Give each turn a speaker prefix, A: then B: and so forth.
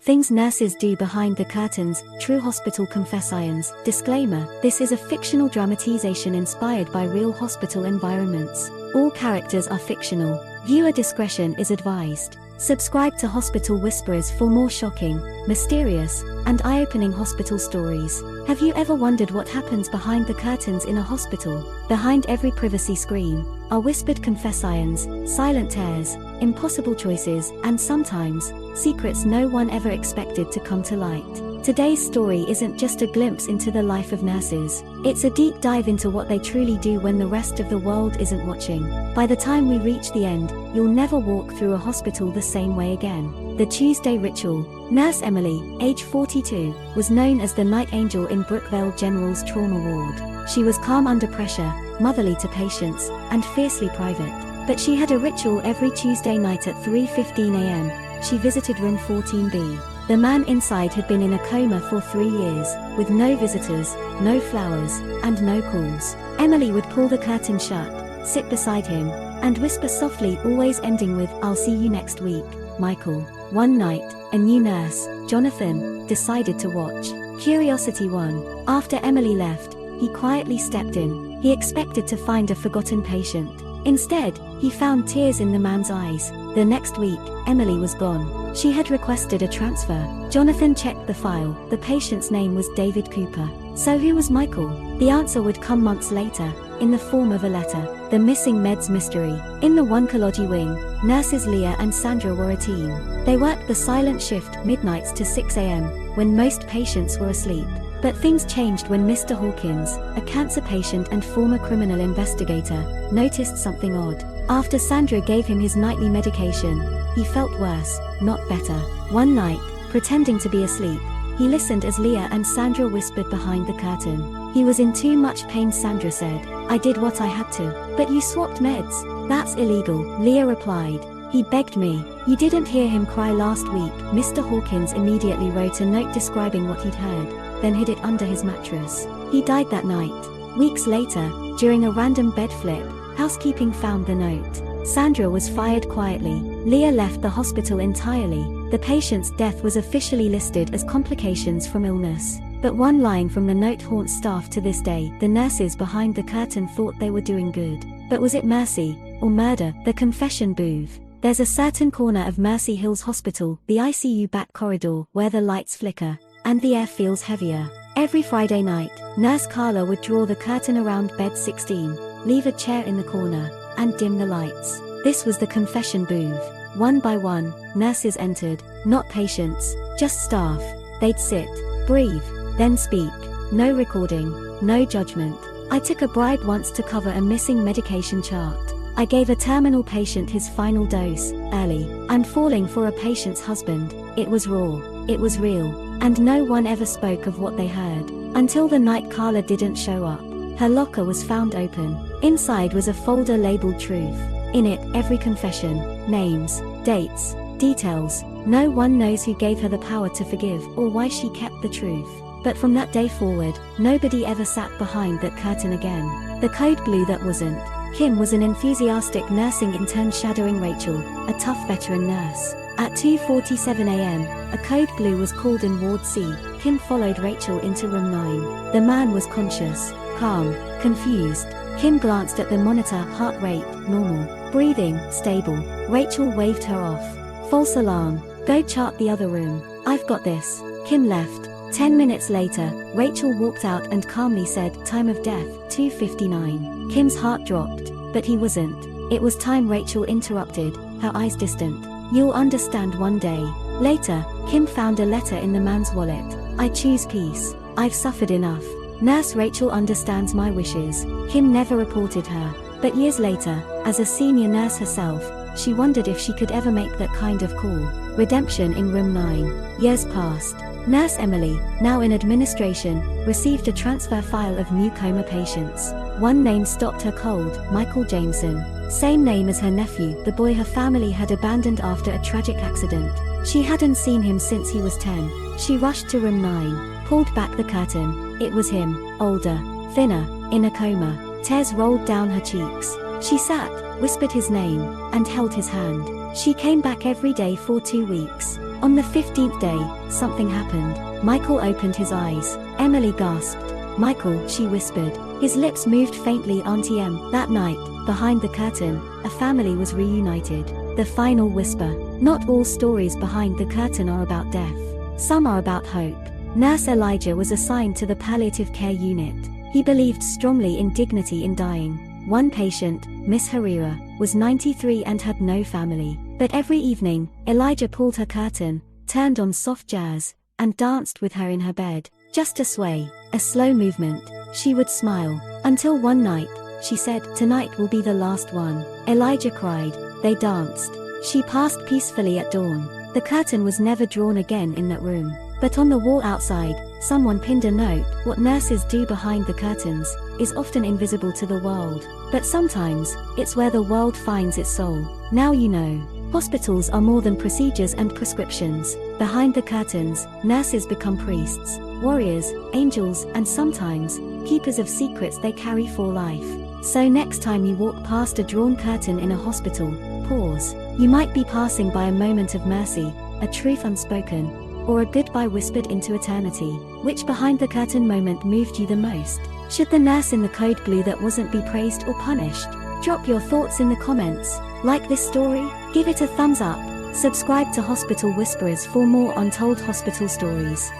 A: Things nurses do behind the curtains, true hospital confessions. Disclaimer: this is a fictional dramatization inspired by real hospital environments. All characters are fictional. Viewer discretion is advised. Subscribe to Hospital Whisperers for more shocking, mysterious, and eye-opening hospital stories. Have you ever wondered what happens behind the curtains in a hospital? Behind every privacy screen are whispered confessions, silent tears, impossible choices, and sometimes, secrets no one ever expected to come to light. Today's story isn't just a glimpse into the life of nurses. It's a deep dive into what they truly do when the rest of the world isn't watching. By the time we reach the end, you'll never walk through a hospital the same way again. The Tuesday Ritual. Nurse Emily, age 42, was known as the Night Angel in Brookvale General's trauma ward. She was calm under pressure, motherly to patients, and fiercely private. But she had a ritual every Tuesday night at 3:15 a.m. She visited room 14B. The man inside had been in a coma for 3 years, with no visitors, no flowers, and no calls. Emily would pull the curtain shut, sit beside him, and whisper softly, always ending with, "I'll see you next week, Michael." One night, a new nurse, Jonathan, decided to watch. Curiosity won. After Emily left, he quietly stepped in. He expected to find a forgotten patient. Instead, he found tears in the man's eyes. The next week, Emily was gone. She had requested a transfer. Jonathan checked the file. The patient's name was David Cooper. So who was Michael? The answer would come months later, in the form of a letter. The missing meds mystery. In the oncology wing, nurses Leah and Sandra were a team. They worked the silent shift, midnights to 6 a.m., when most patients were asleep. But things changed when Mr. Hawkins, a cancer patient and former criminal investigator, noticed something odd. After Sandra gave him his nightly medication, he felt worse, not better. One night, pretending to be asleep, he listened as Leah and Sandra whispered behind the curtain. He was in too much pain, Sandra said. "I did what I had to." "But you swapped meds." "That's illegal," Leah replied. "He begged me." "You didn't hear him cry last week." Mr. Hawkins immediately wrote a note describing what he'd heard, then hid it under his mattress. He died that night. Weeks later, during a random bed flip, housekeeping found the note. Sandra was fired quietly. Leah left the hospital entirely. The patient's death was officially listed as complications from illness. But one line from the note haunts staff to this day. The nurses behind the curtain thought they were doing good. But was it mercy or murder? The confession booth. There's a certain corner of Mercy Hills Hospital, the ICU back corridor, where the lights flicker, and the air feels heavier. Every Friday night, Nurse Carla would draw the curtain around bed 16, leave a chair in the corner, and dim the lights. This was the confession booth. One by one, nurses entered, not patients, just staff. They'd sit, breathe, then speak. No recording, no judgment. I took a bribe once to cover a missing medication chart. I gave a terminal patient his final dose, early. I'm falling for a patient's husband. It was raw. It was real. And no one ever spoke of what they heard. Until the night Carla didn't show up. Her locker was found open. Inside was a folder labeled Truth. In it, every confession. Names, dates, details. No one knows who gave her the power to forgive or why she kept the truth. But from that day forward, nobody ever sat behind that curtain again. The code blue that wasn't. Kim was an enthusiastic nursing intern shadowing Rachel, a tough veteran nurse. At 2:47 a.m., a code blue was called in Ward C. Kim followed Rachel into room 9. The man was conscious, calm, confused. Kim glanced at the monitor, heart rate, normal. Breathing, stable. Rachel waved her off. "False alarm. Go chart the other room. I've got this." Kim left. 10 minutes later, Rachel walked out and calmly said, "Time of death, 2:59. Kim's heart dropped, but he wasn't. It was time. Rachel interrupted, her eyes distant. "You'll understand one day." Later, Kim found a letter in the man's wallet. "I choose peace. I've suffered enough. Nurse Rachel understands my wishes." Kim never reported her. But years later, as a senior nurse herself, she wondered if she could ever make that kind of call. Redemption in room 9. Years passed. Nurse Emily, now in administration, received a transfer file of new coma patients. One name stopped her cold, Michael Jameson. Same name as her nephew, the boy her family had abandoned after a tragic accident. She hadn't seen him since he was 10. She rushed to room 9, pulled back the curtain. It was him, older, thinner, in a coma. Tears rolled down her cheeks. She sat, whispered his name, and held his hand. She came back every day for 2 weeks. On the 15th day, something happened. Michael opened his eyes. Emily gasped. "Michael," she whispered. His lips moved faintly. "Auntie M." That night, behind the curtain, a family was reunited. The final whisper. Not all stories behind the curtain are about death. Some are about hope. Nurse Elijah was assigned to the palliative care unit. He believed strongly in dignity in dying. One patient, Miss Harira, was 93 and had no family. But every evening, Elijah pulled her curtain, turned on soft jazz, and danced with her in her bed. Just a sway, a slow movement. She would smile. Until one night, she said, "Tonight will be the last one." Elijah cried. They danced. She passed peacefully at dawn. The curtain was never drawn again in that room. But on the wall outside, someone pinned a note. "What nurses do behind the curtains is often invisible to the world. But sometimes, it's where the world finds its soul." Now you know. Hospitals are more than procedures and prescriptions. Behind the curtains, nurses become priests, warriors, angels, and sometimes, keepers of secrets they carry for life. So next time you walk past a drawn curtain in a hospital, pause. You might be passing by a moment of mercy, a truth unspoken, or a goodbye whispered into eternity. Which behind the curtain moment moved you the most? Should the nurse in the code blue that wasn't be praised or punished? Drop your thoughts in the comments. Like this story? Give it a thumbs up. Subscribe to Hospital Whisperers for more untold hospital stories.